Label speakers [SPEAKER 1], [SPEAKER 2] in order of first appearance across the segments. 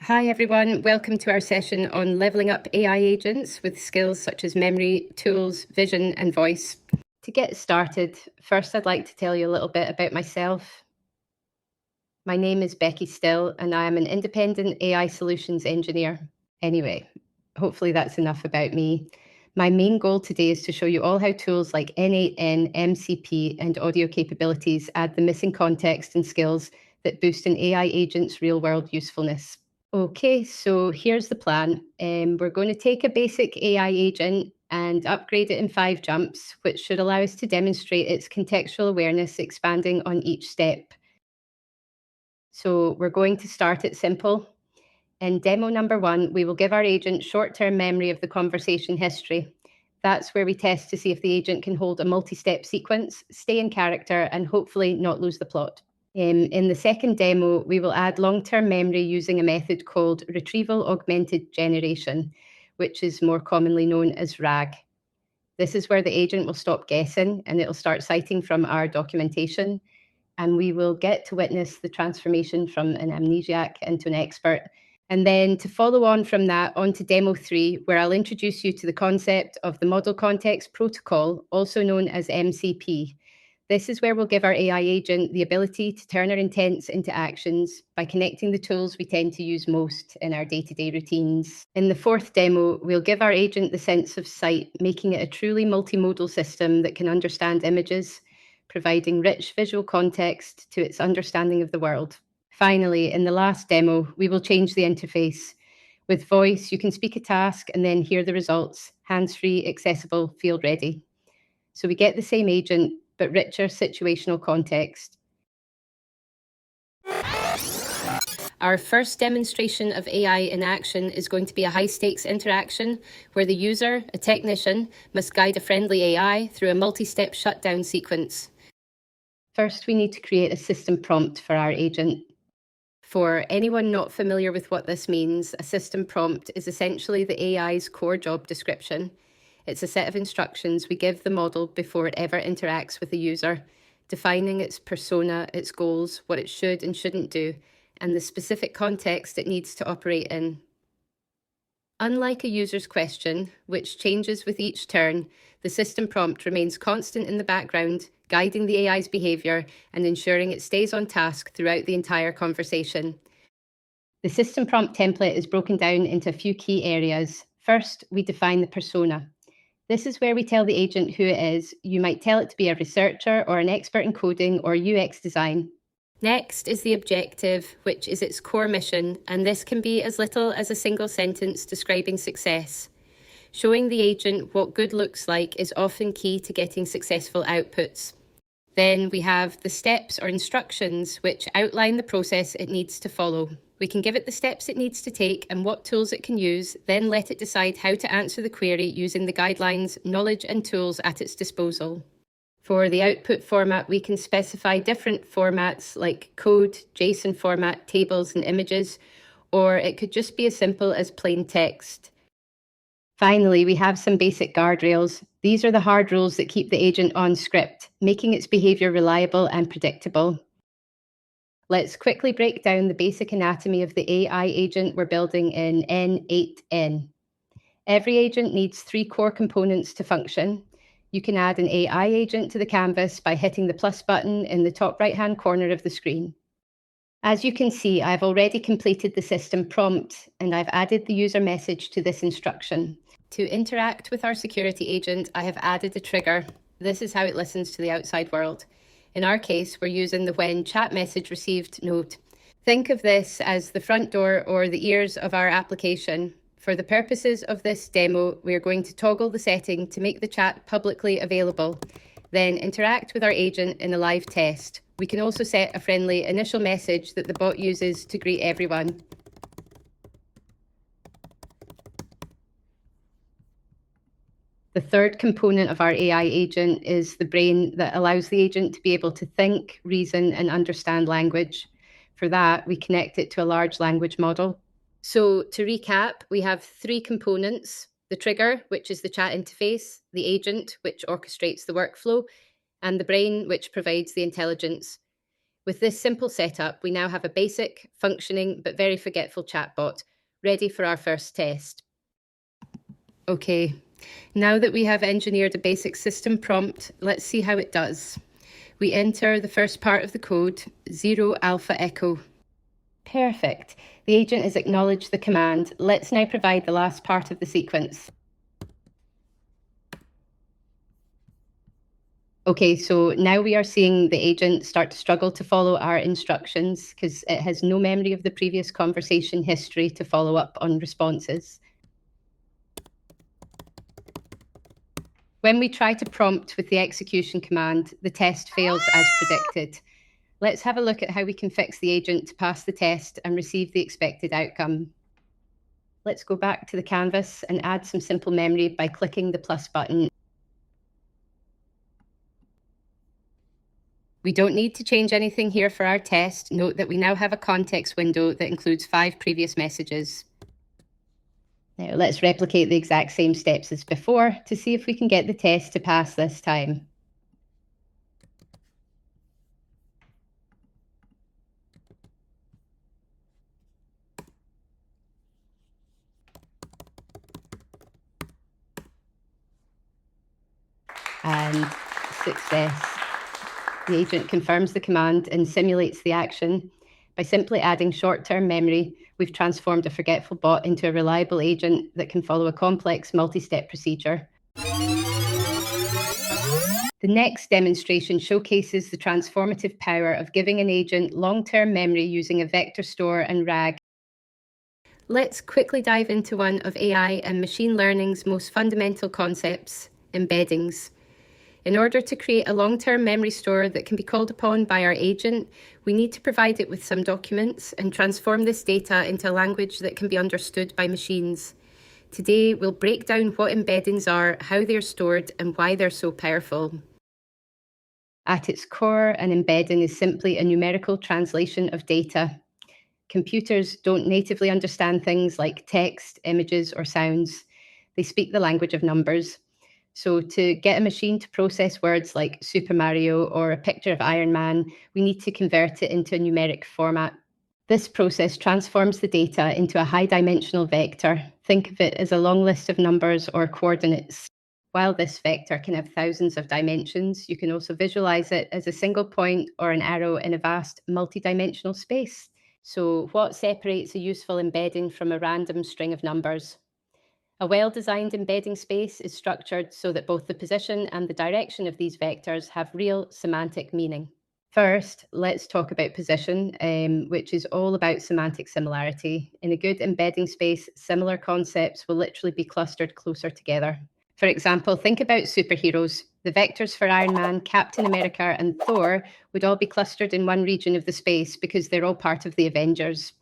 [SPEAKER 1] Hi everyone, welcome to our session on leveling up AI agents with skills such as memory, tools, vision and voice. To get started, first I'd like to tell you a little bit about myself. My name is Becky Still and I am an independent AI solutions engineer. Anyway, hopefully that's enough about me. My main goal today is to show you all how tools like N8N, MCP and audio capabilities add the missing context and skills that boost an AI agent's real-world usefulness. Okay, so here's the plan. We're going to take a basic AI agent and upgrade it in 5 jumps, which should allow us to demonstrate its contextual awareness expanding on each step. So we're going to start it simple. In demo number 1, we will give our agent short-term memory of the conversation history. That's where we test to see if the agent can hold a multi-step sequence, stay in character, and hopefully not lose the plot. In the second demo, we will add long-term memory using a method called Retrieval Augmented Generation, which is more commonly known as RAG. This is where the agent will stop guessing and it'll start citing from our documentation, and we will get to witness the transformation from an amnesiac into an expert. And then to follow on from that, on to demo 3, where I'll introduce you to the concept of the Model Context Protocol, also known as MCP. This is where we'll give our AI agent the ability to turn our intents into actions by connecting the tools we tend to use most in our day-to-day routines. In the fourth demo, we'll give our agent the sense of sight, making it a truly multimodal system that can understand images, providing rich visual context to its understanding of the world. Finally, in the last demo, we will change the interface. With voice, you can speak a task and then hear the results, hands-free, accessible, field-ready. So we get the same agent, but richer situational context. Our first demonstration of AI in action is going to be a high-stakes interaction where the user, a technician, must guide a friendly AI through a multi-step shutdown sequence. First, we need to create a system prompt for our agent. For anyone not familiar with what this means, a system prompt is essentially the AI's core job description. It's a set of instructions we give the model before it ever interacts with the user, defining its persona, its goals, what it should and shouldn't do, and the specific context it needs to operate in. Unlike a user's question, which changes with each turn, the system prompt remains constant in the background, guiding the AI's behavior and ensuring it stays on task throughout the entire conversation. The system prompt template is broken down into a few key areas. First, we define the persona. This is where we tell the agent who it is. You might tell it to be a researcher or an expert in coding or UX design. Next is the objective, which is its core mission, and this can be as little as a single sentence describing success. Showing the agent what good looks like is often key to getting successful outputs. Then we have the steps or instructions, which outline the process it needs to follow. We can give it the steps it needs to take and what tools it can use, then let it decide how to answer the query using the guidelines, knowledge and tools at its disposal. For the output format, we can specify different formats like code, JSON format, tables and images, or it could just be as simple as plain text. Finally, we have some basic guardrails. These are the hard rules that keep the agent on script, making its behavior reliable and predictable. Let's quickly break down the basic anatomy of the AI agent we're building in N8N. Every agent needs 3 core components to function. You can add an AI agent to the canvas by hitting the plus button in the top right-hand corner of the screen. As you can see, I've already completed the system prompt and I've added the user message to this instruction. To interact with our security agent, I have added a trigger. This is how it listens to the outside world. In our case, we're using the when chat message received node. Think of this as the front door or the ears of our application. For the purposes of this demo, we're going to toggle the setting to make the chat publicly available, then interact with our agent in a live test. We can also set a friendly initial message that the bot uses to greet everyone. The third component of our AI agent is the brain that allows the agent to be able to think, reason, and understand language. For that, we connect it to a large language model. So to recap, we have 3 components: the trigger, which is the chat interface, the agent, which orchestrates the workflow, and the brain, which provides the intelligence. With this simple setup, we now have a basic, functioning, but very forgetful chatbot ready for our first test. Okay, now that we have engineered a basic system prompt, let's see how it does. We enter the first part of the code, 0 alpha echo. Perfect. The agent has acknowledged the command. Let's now provide the last part of the sequence. Okay, so now we are seeing the agent start to struggle to follow our instructions because it has no memory of the previous conversation history to follow up on responses. When we try to prompt with the execution command, the test fails as predicted. Let's have a look at how we can fix the agent to pass the test and receive the expected outcome. Let's go back to the canvas and add some simple memory by clicking the plus button. We don't need to change anything here for our test. Note that we now have a context window that includes 5 previous messages. Now let's replicate the exact same steps as before to see if we can get the test to pass this time. And success. The agent confirms the command and simulates the action. By simply adding short-term memory, we've transformed a forgetful bot into a reliable agent that can follow a complex multi-step procedure. The next demonstration showcases the transformative power of giving an agent long-term memory using a vector store and RAG. Let's quickly dive into one of AI and machine learning's most fundamental concepts, embeddings. In order to create a long-term memory store that can be called upon by our agent, we need to provide it with some documents and transform this data into a language that can be understood by machines. Today, we'll break down what embeddings are, how they're stored, and why they're so powerful. At its core, an embedding is simply a numerical translation of data. Computers don't natively understand things like text, images, or sounds. They speak the language of numbers. So to get a machine to process words like Super Mario or a picture of Iron Man, we need to convert it into a numeric format. This process transforms the data into a high-dimensional vector. Think of it as a long list of numbers or coordinates. While this vector can have thousands of dimensions, you can also visualize it as a single point or an arrow in a vast multi-dimensional space. So what separates a useful embedding from a random string of numbers? A well-designed embedding space is structured so that both the position and the direction of these vectors have real semantic meaning. First, let's talk about position, which is all about semantic similarity. In a good embedding space, similar concepts will literally be clustered closer together. For example, think about superheroes. The vectors for Iron Man, Captain America, and Thor would all be clustered in one region of the space because they're all part of the Avengers.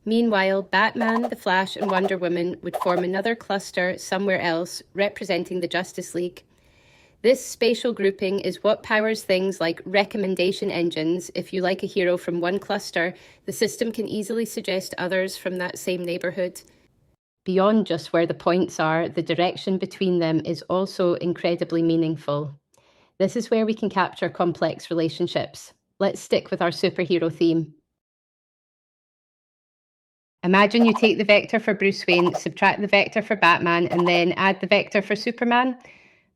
[SPEAKER 1] Meanwhile, Batman, the Flash, and Wonder Woman would form another cluster somewhere else, representing the Justice League. This spatial grouping is what powers things like recommendation engines. If you like a hero from one cluster, the system can easily suggest others from that same neighborhood. Beyond just where the points are, the direction between them is also incredibly meaningful. This is where we can capture complex relationships. Let's stick with our superhero theme. Imagine you take the vector for Bruce Wayne, subtract the vector for Batman, and then add the vector for Superman.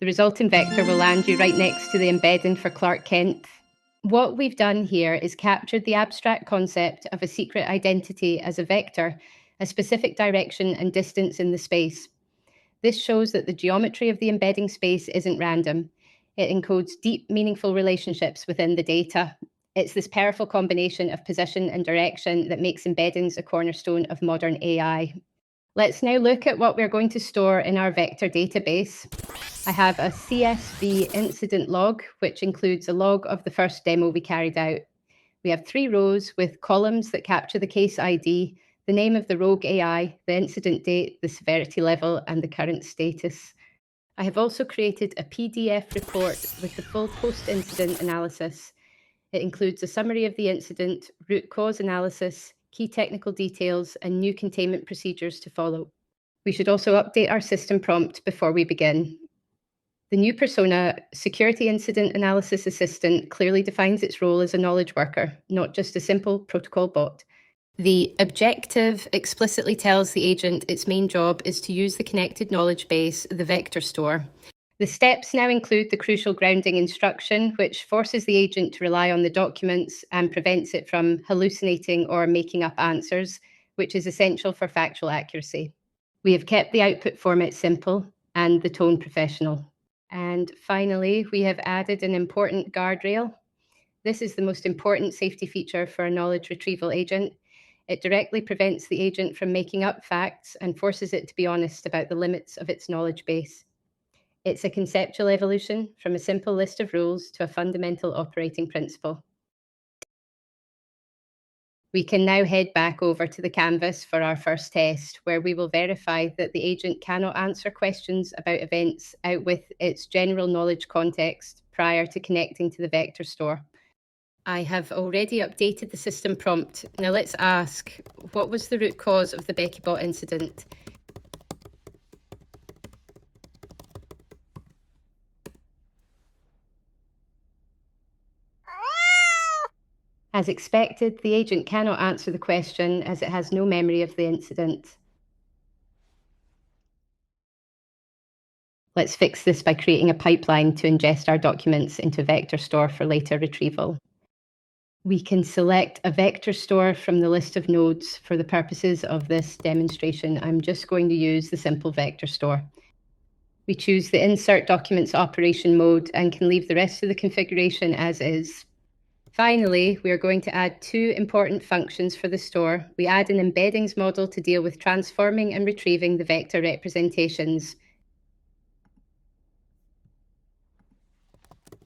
[SPEAKER 1] The resulting vector will land you right next to the embedding for Clark Kent. What we've done here is captured the abstract concept of a secret identity as a vector, a specific direction and distance in the space. This shows that the geometry of the embedding space isn't random. It encodes deep, meaningful relationships within the data. It's this powerful combination of position and direction that makes embeddings a cornerstone of modern AI. Let's now look at what we're going to store in our vector database. I have a CSV incident log, which includes a log of the first demo we carried out. We have 3 rows with columns that capture the case ID, the name of the rogue AI, the incident date, the severity level, and the current status. I have also created a PDF report with the full post-incident analysis. It includes a summary of the incident, root cause analysis, key technical details, and new containment procedures to follow. We should also update our system prompt before we begin. The new persona, Security Incident Analysis Assistant, clearly defines its role as a knowledge worker, not just a simple protocol bot. The objective explicitly tells the agent its main job is to use the connected knowledge base, the vector store. The steps now include the crucial grounding instruction, which forces the agent to rely on the documents and prevents it from hallucinating or making up answers, which is essential for factual accuracy. We have kept the output format simple and the tone professional. And finally, we have added an important guardrail. This is the most important safety feature for a knowledge retrieval agent. It directly prevents the agent from making up facts and forces it to be honest about the limits of its knowledge base. It's a conceptual evolution from a simple list of rules to a fundamental operating principle. We can now head back over to the canvas for our first test, where we will verify that the agent cannot answer questions about events out with its general knowledge context prior to connecting to the vector store. I have already updated the system prompt. Now let's ask, what was the root cause of the Becky bot incident? As expected, the agent cannot answer the question as it has no memory of the incident. Let's fix this by creating a pipeline to ingest our documents into a vector store for later retrieval. We can select a vector store from the list of nodes. For the purposes of this demonstration, I'm just going to use the simple vector store. We choose the Insert Documents Operation mode and can leave the rest of the configuration as is. Finally, we are going to add two important functions for the store. We add an embeddings model to deal with transforming and retrieving the vector representations.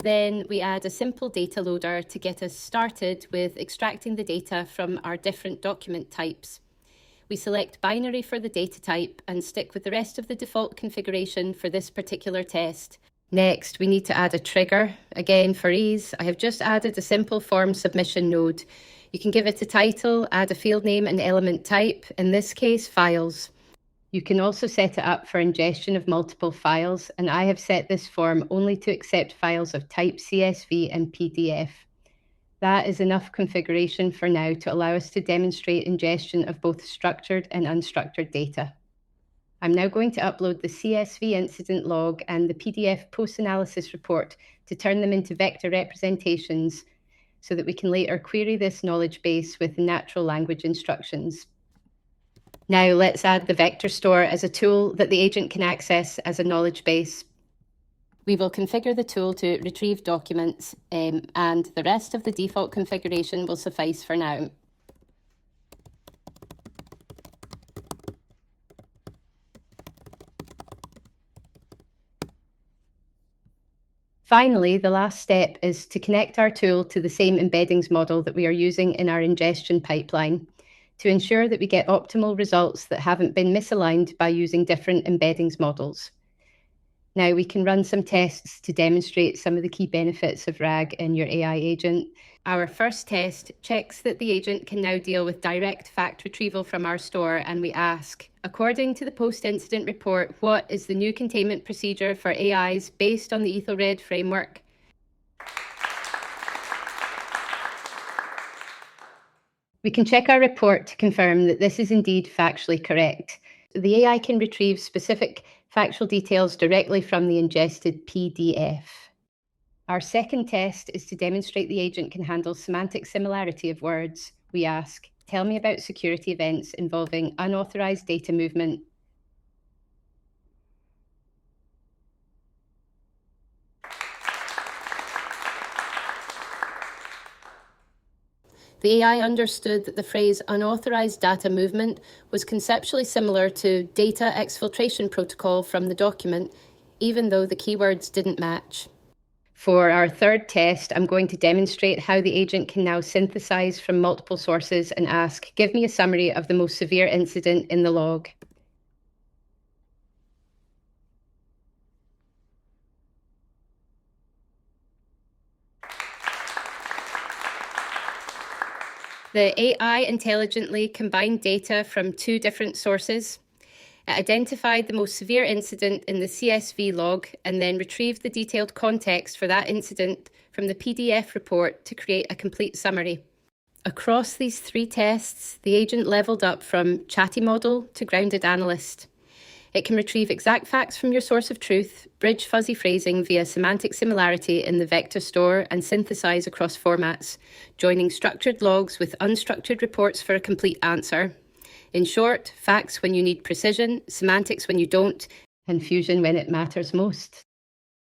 [SPEAKER 1] Then we add a simple data loader to get us started with extracting the data from our different document types. We select binary for the data type and stick with the rest of the default configuration for this particular test. Next, we need to add a trigger. Again, for ease, I have just added a simple form submission node. You can give it a title, add a field name and element type, in this case, files. You can also set it up for ingestion of multiple files, and I have set this form only to accept files of type CSV and PDF. That is enough configuration for now to allow us to demonstrate ingestion of both structured and unstructured data. I'm now going to upload the CSV incident log and the PDF post-analysis report to turn them into vector representations so that we can later query this knowledge base with natural language instructions. Now let's add the vector store as a tool that the agent can access as a knowledge base. We will configure the tool to retrieve documents, and the rest of the default configuration will suffice for now. Finally, the last step is to connect our tool to the same embeddings model that we are using in our ingestion pipeline to ensure that we get optimal results that haven't been misaligned by using different embeddings models. Now we can run some tests to demonstrate some of the key benefits of RAG in your AI agent. Our first test checks that the agent can now deal with direct fact retrieval from our store, and we ask, according to the post-incident report, what is the new containment procedure for AIs based on the Ethelred framework? We can check our report to confirm that this is indeed factually correct. The AI can retrieve specific factual details directly from the ingested PDF. Our second test is to demonstrate the agent can handle semantic similarity of words. We ask, tell me about security events involving unauthorized data movement. The AI understood that the phrase unauthorized data movement was conceptually similar to data exfiltration protocol from the document, even though the keywords didn't match. For our third test, I'm going to demonstrate how the agent can now synthesize from multiple sources and ask, give me a summary of the most severe incident in the log. The AI intelligently combined data from two different sources. It identified the most severe incident in the CSV log and then retrieved the detailed context for that incident from the PDF report to create a complete summary. Across these 3 tests, the agent leveled up from chatty model to grounded analyst. It can retrieve exact facts from your source of truth, bridge fuzzy phrasing via semantic similarity in the vector store, and synthesize across formats, joining structured logs with unstructured reports for a complete answer. In short, facts when you need precision, semantics when you don't, and fusion when it matters most.